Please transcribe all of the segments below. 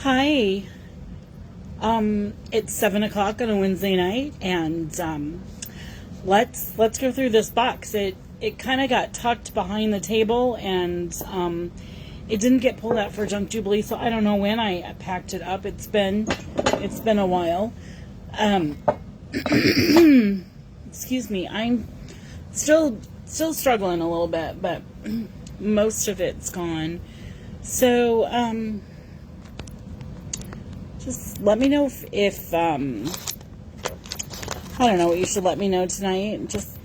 Hi. It's 7 o'clock on a Wednesday night, and let's go through this box. It kind of got tucked behind the table, and it didn't get pulled out for Junk Jubilee, so I don't know when I packed it up. It's been a while. Excuse me. I'm still struggling a little bit, but most of it's gone. So just let me know if I don't know what you should let me know tonight. Just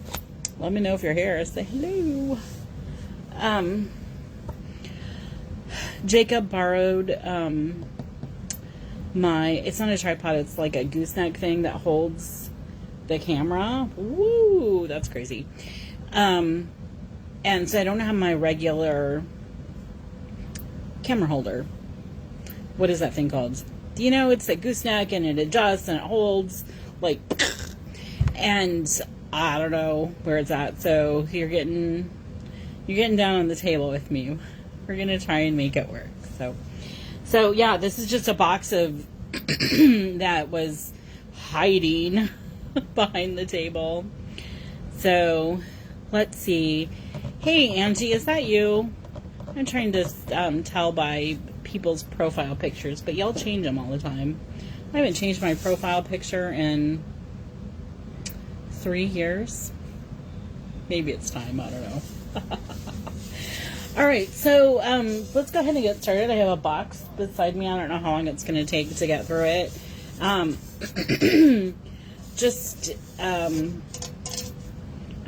let me know if you're here. Say hello. Jacob borrowed it's not a tripod, it's like a gooseneck thing that holds the camera. Woo, that's crazy. And so I don't have my regular camera holder. What is that thing called? You know, it's a gooseneck and it adjusts and it holds, like, and I don't know where it's at. So you're getting down on the table with me. We're gonna try and make it work. So yeah, this is just a box of that was hiding behind the table. So let's see. Hey Angie, is that you? I'm trying to tell by people's profile pictures, but y'all change them all the time. I haven't changed my profile picture in 3 years. Maybe it's time, I don't know. Alright, so let's go ahead and get started. I have a box beside me. I don't know how long it's going to take to get through it. I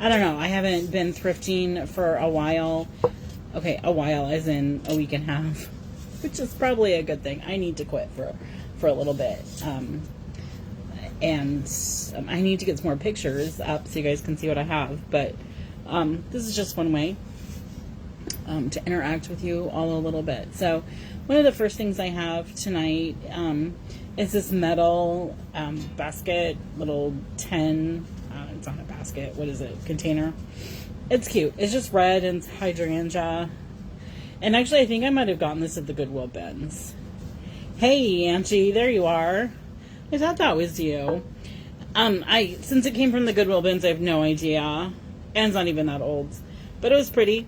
don't know. I haven't been thrifting for a while. Okay, a while as in a week and a half, which is probably a good thing. I need to quit for a little bit. And I need to get some more pictures up so you guys can see what I have. But this is just one way to interact with you all a little bit. So one of the first things I have tonight is this metal basket, little tin, it's not a basket, what is it, container. It's cute. It's just red and hydrangea. And actually, I think I might have gotten this at the Goodwill bins. Hey, Angie, there you are. I thought that was you. Since it came from the Goodwill bins, I have no idea. And it's not even that old. But it was pretty.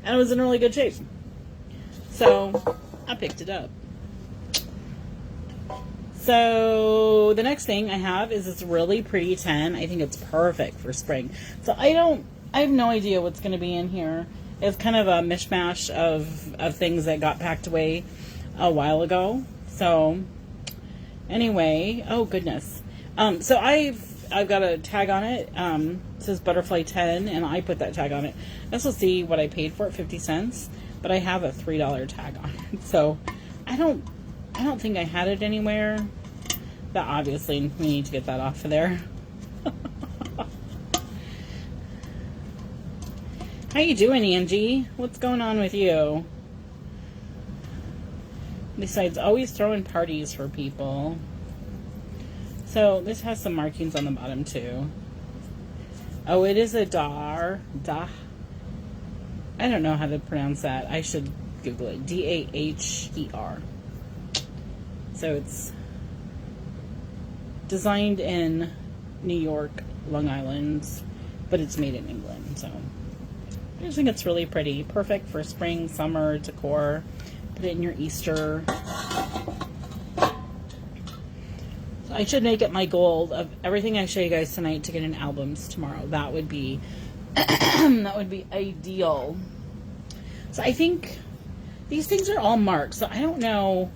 And it was in really good shape. So, I picked it up. So, the next thing I have is this really pretty tin. I think it's perfect for spring. So, I have no idea what's going to be in here. It's kind of a mishmash of things that got packed away a while ago. So, anyway, oh goodness. So I've got a tag on it. It says Butterfly 10, and I put that tag on it. Let's see what I paid for it, 50 cents. But I have a $3 tag on it. So, I don't think I had it anywhere. But obviously, we need to get that off of there. How you doing, Angie? What's going on with you? Besides always throwing parties for people. So, this has some markings on the bottom, too. Oh, it is a dar. I don't know how to pronounce that. I should Google it. D-A-H-E-R. So, it's designed in New York, Long Island, but it's made in England, so I just think it's really pretty. Perfect for spring, summer decor. Put it in your Easter. So I should make it my goal of everything I show you guys tonight to get in albums tomorrow. That would be that would be ideal. So I think these things are all marked. So I don't know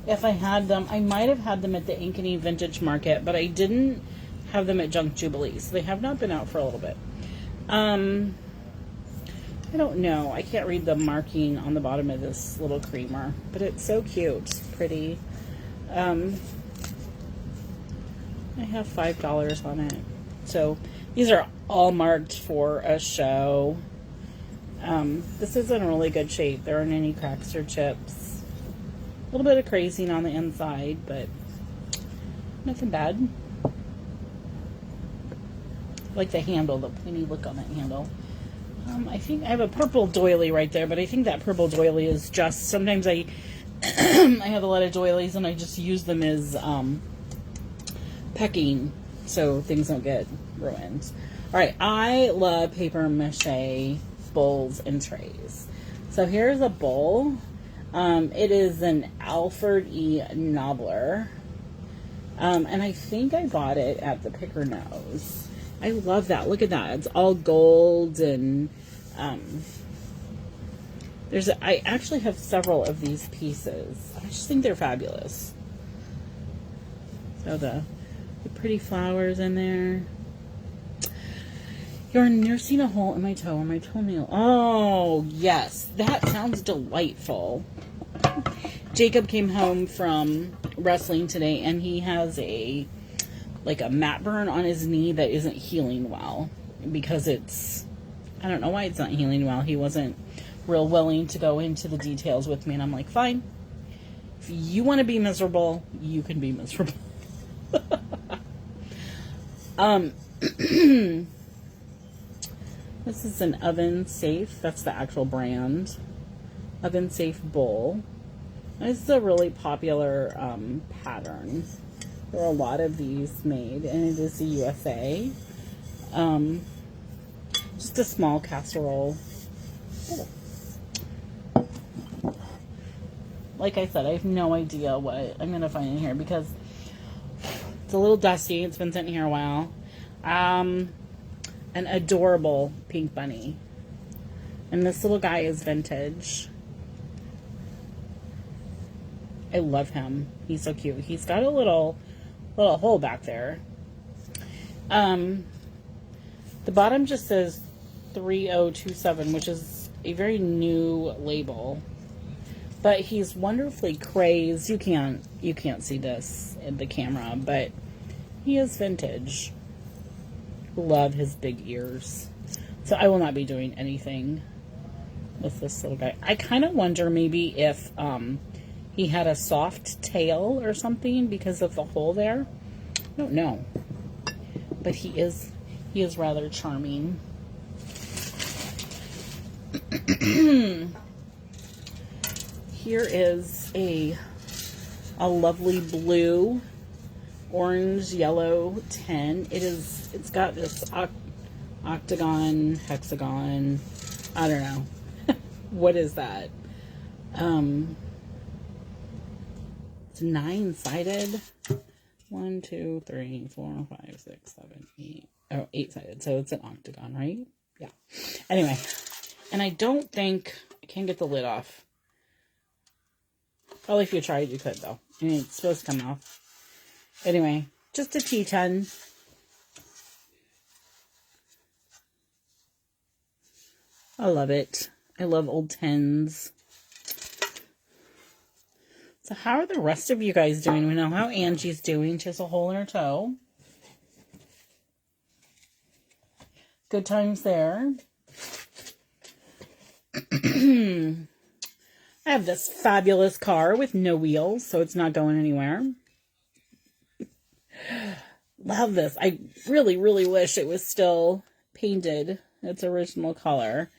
if I had them. I might have had them at the Ankeny Vintage Market, but I didn't have them at Junk Jubilee. So they have not been out for a little bit. I don't know. I can't read the marking on the bottom of this little creamer, but it's so cute. It's pretty. I have $5 on it. So these are all marked for a show. This is in really good shape. There aren't any cracks or chips. A little bit of crazing on the inside, but nothing bad. Like the handle, the pointy look on that handle. I think I have a purple doily right there, but I think that purple doily is just, sometimes I I have a lot of doilies and I just use them as pecking so things don't get ruined. Alright, I love paper mache bowls and trays. So here's a bowl. It is an Alfred E. Nobler. And I think I got it at the Picker Nose. I love that. Look at that. It's all gold and I actually have several of these pieces. I just think they're fabulous. So the pretty flowers in there. You're nursing a hole in my toe or my toenail. Oh, yes. That sounds delightful. Jacob came home from wrestling today and he has a mat burn on his knee that isn't healing well because I don't know why it's not healing well. He wasn't real willing to go into the details with me, and I'm like, fine. If you want to be miserable, you can be miserable. This is an Oven Safe. That's the actual brand. Oven Safe bowl. This is a really popular pattern. There are a lot of these made, and it is the USA. Just a small casserole. Like I said, I have no idea what I'm going to find in here because it's a little dusty. It's been sitting here a while. An adorable pink bunny. And this little guy is vintage. I love him. He's so cute. He's got a little hole back there. The bottom just says 3027, which is a very new label. But he's wonderfully crazed. You can't see this in the camera, but he is vintage. Love his big ears. So I will not be doing anything with this little guy. I kind of wonder maybe if he had a soft tail or something because of the hole there. I don't know. But he is rather charming. Here is a lovely blue, orange, yellow 10. It's got this octagon, hexagon, I don't know. What is that? It's 9-sided. 1, 2, 3, 4, 5, 6, 7, 8. Oh, 8-sided. So it's an octagon, right? Yeah. Anyway, and I don't think I can get the lid off. Probably if you tried, you could though. I mean, it's supposed to come off. Anyway, just a T10. I love it. I love old 10s. So how are the rest of you guys doing? We know how Angie's doing. She has a hole in her toe. Good times there. I have this fabulous car with no wheels, so it's not going anywhere. Love this. I really, really wish it was still painted its original color.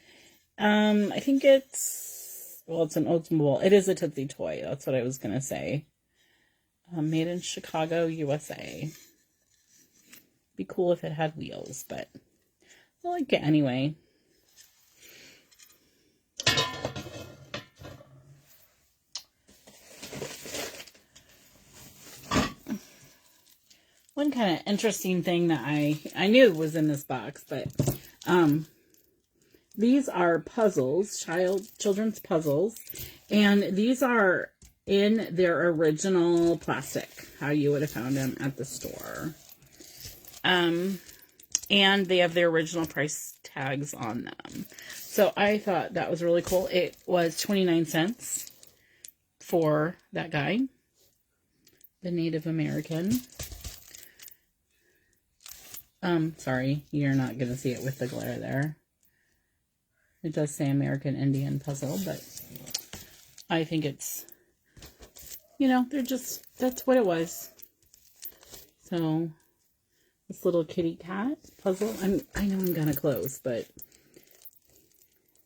I think it's an Oldsmobile. It is a Tootsie toy. That's what I was going to say. Made in Chicago, USA. Be cool if it had wheels, but I like it anyway. One kind of interesting thing that I knew was in this box, but these are puzzles, children's puzzles, and these are in their original plastic, how you would have found them at the store. And they have their original price tags on them. So I thought that was really cool. It was 29 cents for that guy, the Native American. Sorry, you're not going to see it with the glare there. It does say American Indian puzzle, but I think it's, that's what it was. So, this little kitty cat puzzle, I know I'm kind of close, but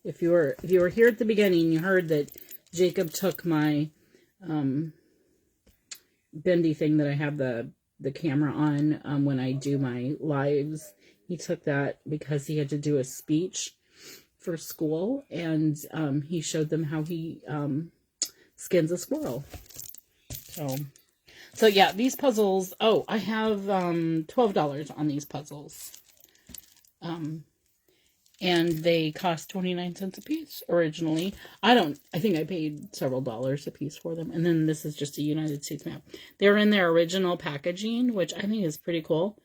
if you were here at the beginning, you heard that Jacob took my bendy thing that I have the camera on when I do my lives. He took that because he had to do a speech for school, and he showed them how he skins a squirrel. So yeah, these puzzles. Oh, I have $12 on these puzzles. And they cost 29 cents a piece originally. I think I paid several dollars a piece for them. And then this is just a United States map. They're in their original packaging, which I think is pretty cool.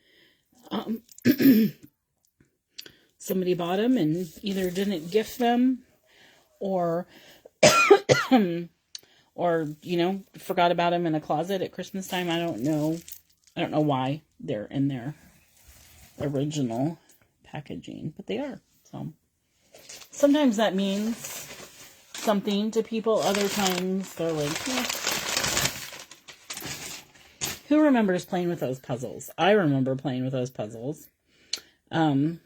Somebody bought them and either didn't gift them or, or, you know, forgot about them in a closet at Christmas time. I don't know. I don't know why they're in their original packaging, but they are. So sometimes that means something to people. Other times they're like, eh. Who remembers playing with those puzzles? I remember playing with those puzzles. I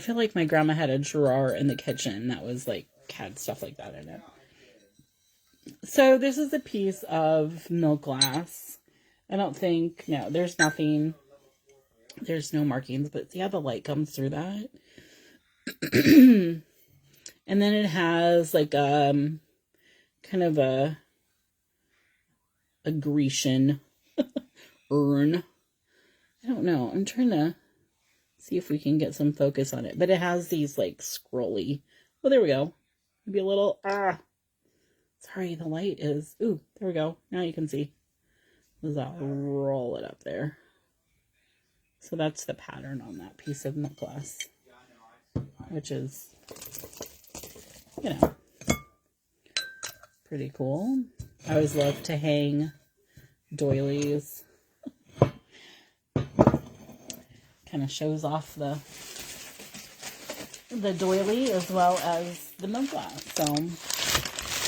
feel like my grandma had a drawer in the kitchen that was like, had stuff like that in it. So this is a piece of milk glass. I don't think, no, there's nothing. There's no markings, but yeah, the light comes through that. And then it has like kind of a Grecian urn. I don't know. I'm trying to see if we can get some focus on it. But it has these like scrolly. Oh, there we go. Maybe a little, sorry, the light is, ooh, there we go. Now you can see. I'll roll it up there. So that's the pattern on that piece of milk glass, which is, you know, pretty cool. I always love to hang doilies. Kind of shows off the doily as well as the milk glass. So,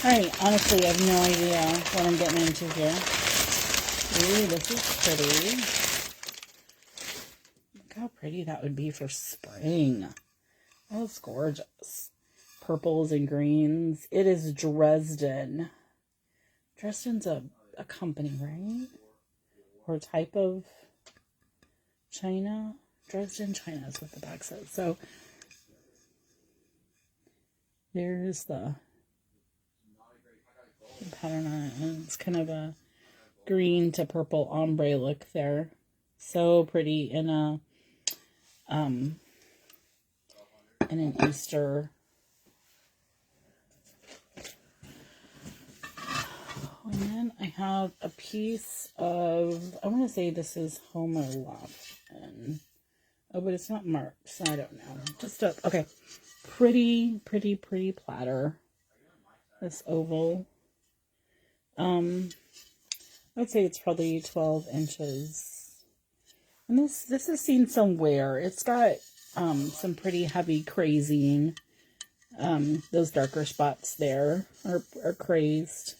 alright, honestly, I have no idea what I'm getting into here. Ooh, this is pretty. Look how pretty that would be for spring. That's gorgeous. Purples and greens. It is Dresden. Dresden's a company, right? Or a type of China. Dresden, China is what the back says. So, there's the pattern on it. And it's kind of a green to purple ombre look there. So pretty in an Easter. And then I have a piece of, I want to say this is Homer Lofton. Oh, but it's not marked, so I don't know. Just a, okay. Pretty platter. This oval. I'd say it's probably 12 inches. And this has seen some wear. It's got some pretty heavy crazing. Those darker spots there are crazed.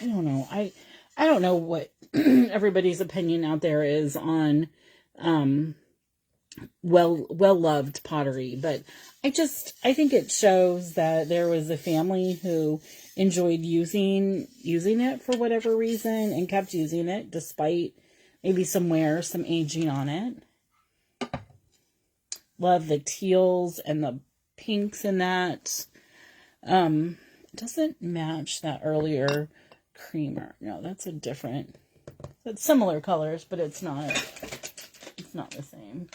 I don't know. I don't know what everybody's opinion out there is on well-loved pottery, but I think it shows that there was a family who enjoyed using it for whatever reason and kept using it despite maybe some wear, some aging on it. Love the teals and the pinks in that. It doesn't match that earlier creamer. No, that's similar colors, but it's not the same.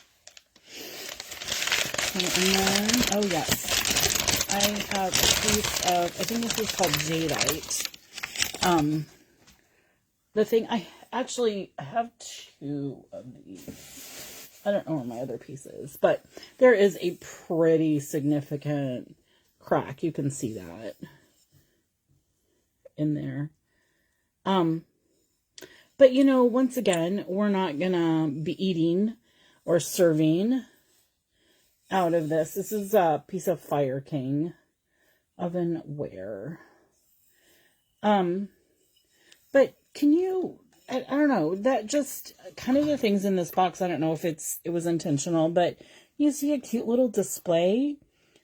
And then, oh yes, I have a piece of, I think this is called jadeite. The thing, I have two of these. I don't know where my other piece is, but there is a pretty significant crack. You can see that in there. But you know, once again, we're not gonna be eating or serving out of this. This is a piece of Fire King ovenware. But can you, I don't know, that just kind of the things in this box, I don't know if it was intentional, but you see a cute little display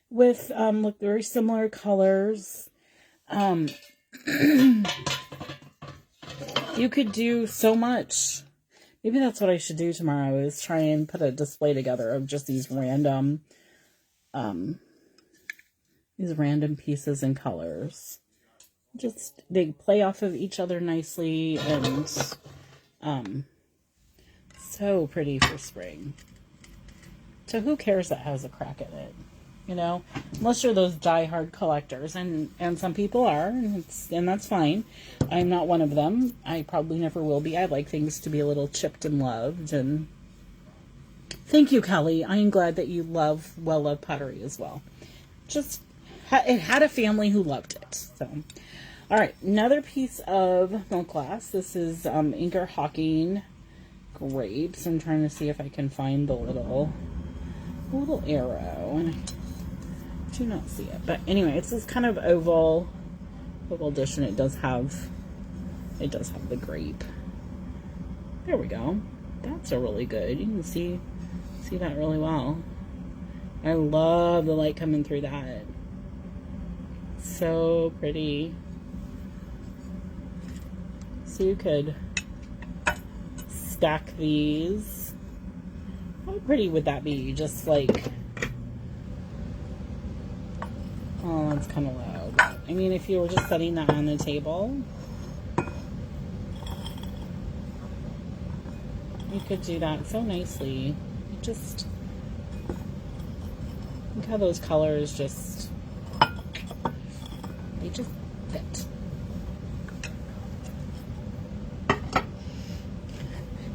with, look, very similar colors. Um, you could do so much. Maybe that's what I should do tomorrow, is try and put a display together of just these random pieces and colors. Just, they play off of each other nicely, and so pretty for spring. So who cares that has a crack in it? You know, unless you're those die-hard collectors, and some people are, and that's fine. I'm not one of them. I probably never will be. I like things to be a little chipped and loved, and thank you, Kelly. I am glad that you love pottery as well. Just, it had a family who loved it. So, all right, another piece of milk glass. This is Inker Hawking grapes. I'm trying to see if I can find the little arrow, and I do not see it. But anyway, it's this kind of oval dish, and it does have the grape. There we go. That's a really good. You can see that really well. I love the light coming through that. So pretty. So you could stack these. How pretty would that be? Just like, oh, that's kind of loud. I mean, if you were just setting that on the table, you could do that so nicely. You just, look how those colors just fit.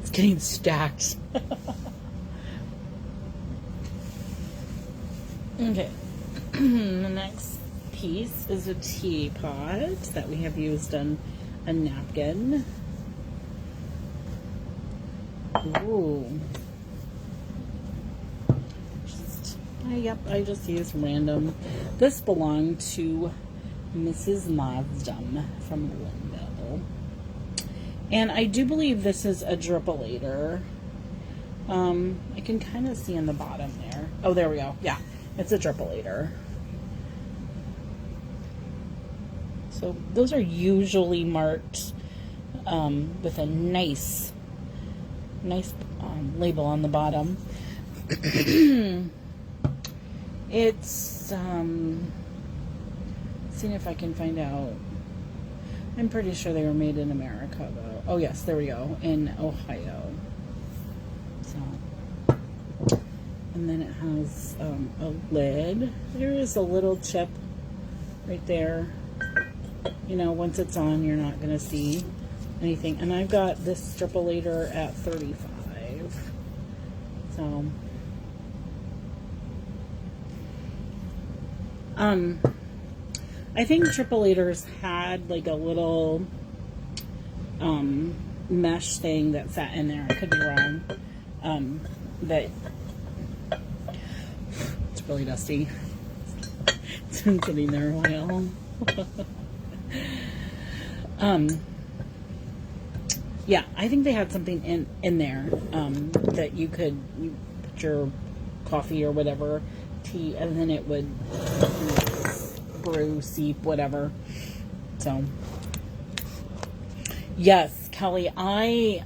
It's getting stacked. Okay. The next piece is a teapot that we have used on a napkin. Ooh. Yep, I just used random. This belonged to Mrs. Mazdum from Linville. And I do believe this is a drippolator. I can kind of see in the bottom there. Oh, there we go. Yeah, it's a drippolator. So those are usually marked with a nice label on the bottom. It's seeing if I can find out. I'm pretty sure they were made in America, though. Oh yes, there we go, in Ohio. So, and then it has a lid. There is a little chip right there. You know, once it's on, you're not going to see anything. And I've got this drippolator at 35. So, I think trippolators had like a little mesh thing that sat in there. I could be wrong. But it's really dusty. It's been sitting there a while. Yeah, I think they had something in there that you put your coffee or whatever, tea, and then it would brew, seep, whatever. So yes, Kelly, I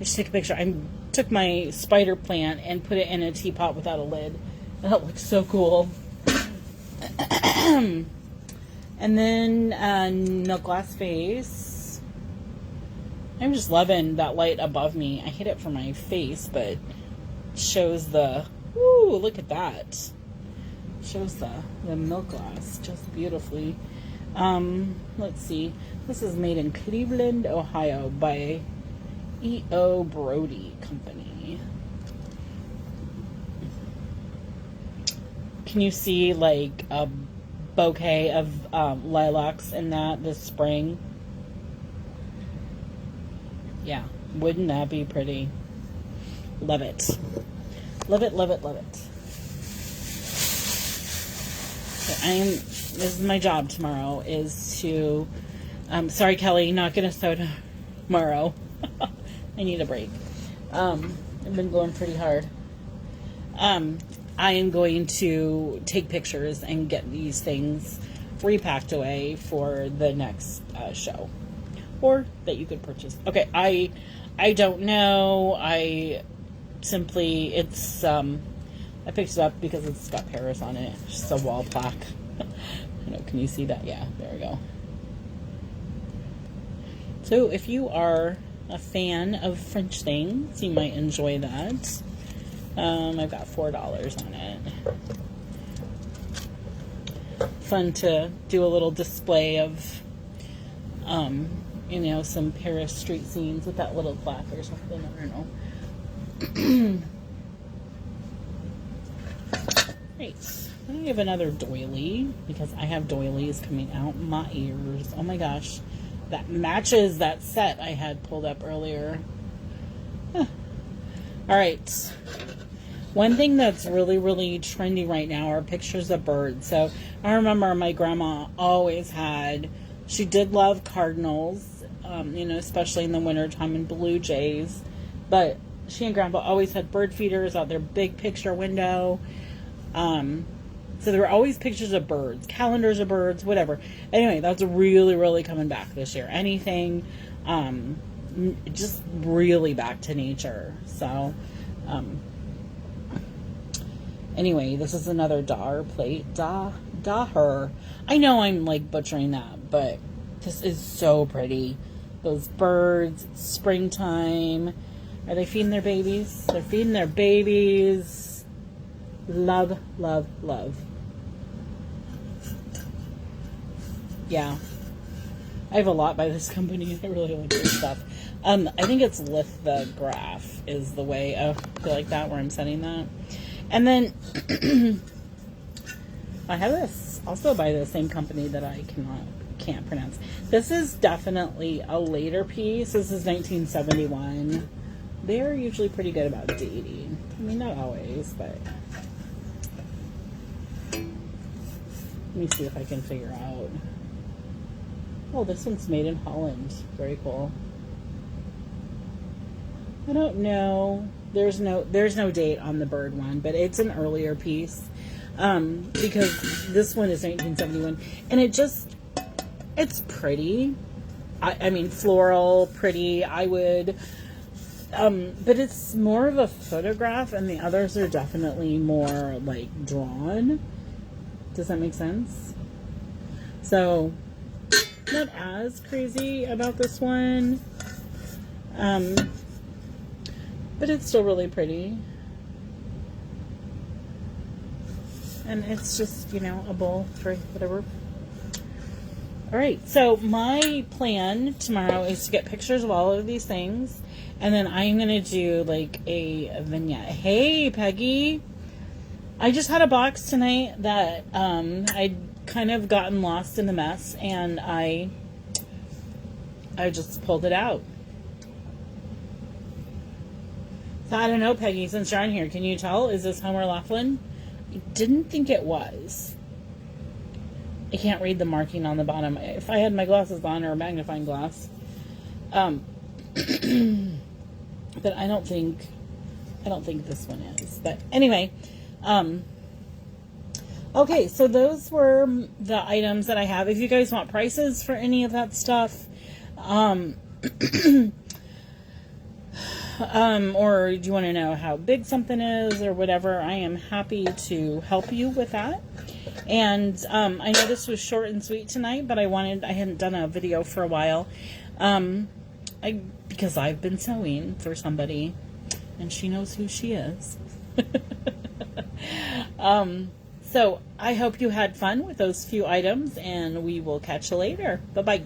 should take a picture. I took my spider plant and put it in a teapot without a lid. That looks so cool. And then milk glass vase. I'm just loving that light above me. I hit it for my face, but shows the, ooh, look at that. Shows the milk glass just beautifully. Let's see. This is made in Cleveland, Ohio by E.O. Brody Company. Can you see like a bouquet of lilacs in that this spring? Yeah, wouldn't that be pretty? Love it. Love it, love it, love it. So this is my job tomorrow, is to, sorry Kelly, not gonna sew tomorrow. I need a break. I've been going pretty hard. I am going to take pictures and get these things 3-packed away for the next show, or that you could purchase. Okay, I don't know. I picked it up because it's got Paris on it. It's just a wall plaque. I don't know, can you see that? Yeah, there we go. So if you are a fan of French things, you might enjoy that. I've got $4 on it. Fun to do a little display of, some Paris street scenes with that little plaque or something. I don't know. Great. Then I have another doily because I have doilies coming out. My ears. Oh my gosh. That matches that set I had pulled up earlier. Huh. All right. One thing that's really, really trendy right now are pictures of birds. So I remember my grandma always she did love cardinals, especially in the wintertime, and blue jays. But she and grandpa always had bird feeders out their big picture window. So there were always pictures of birds, calendars of birds, whatever. Anyway, that's really, really coming back this year. Anything, just really back to nature. So, anyway, this is another Dar plate. Daher. I know I'm like butchering that, but this is so pretty. Those birds, it's springtime. Are they feeding their babies? They're feeding their babies. Love, love, love. Yeah. I have a lot by this company. I really like their stuff. I think it's lithograph is the way. Oh, I feel like that where I'm setting that. And then I have this also by the same company that I can't pronounce. This is definitely a later piece. This is 1971. They're usually pretty good about dating. I mean, not always, but let me see if I can figure out. Oh, this one's made in Holland. Very cool. I don't know. There's no date on the bird one, but it's an earlier piece. Because this one is 1971, and it's pretty. I mean, floral, pretty. I would, but it's more of a photograph, and the others are definitely more like drawn. Does that make sense? So, not as crazy about this one, but it's still really pretty. And it's just, a bowl for whatever. All right, so my plan tomorrow is to get pictures of all of these things, and then I'm going to do like a vignette. Hey, Peggy. I just had a box tonight that I'd kind of gotten lost in the mess, and I just pulled it out. So I don't know, Peggy, since you're on here, can you tell? Is this Homer Laughlin? I didn't think it was. I can't read the marking on the bottom. If I had my glasses on, or a magnifying glass. But I don't think this one is. But anyway, okay, so those were the items that I have. If you guys want prices for any of that stuff, or do you want to know how big something is or whatever, I am happy to help you with that. And I know this was short and sweet tonight, but I hadn't done a video for a while, because I've been sewing for somebody, and she knows who she is. So I hope you had fun with those few items, and we will catch you later. Bye-bye.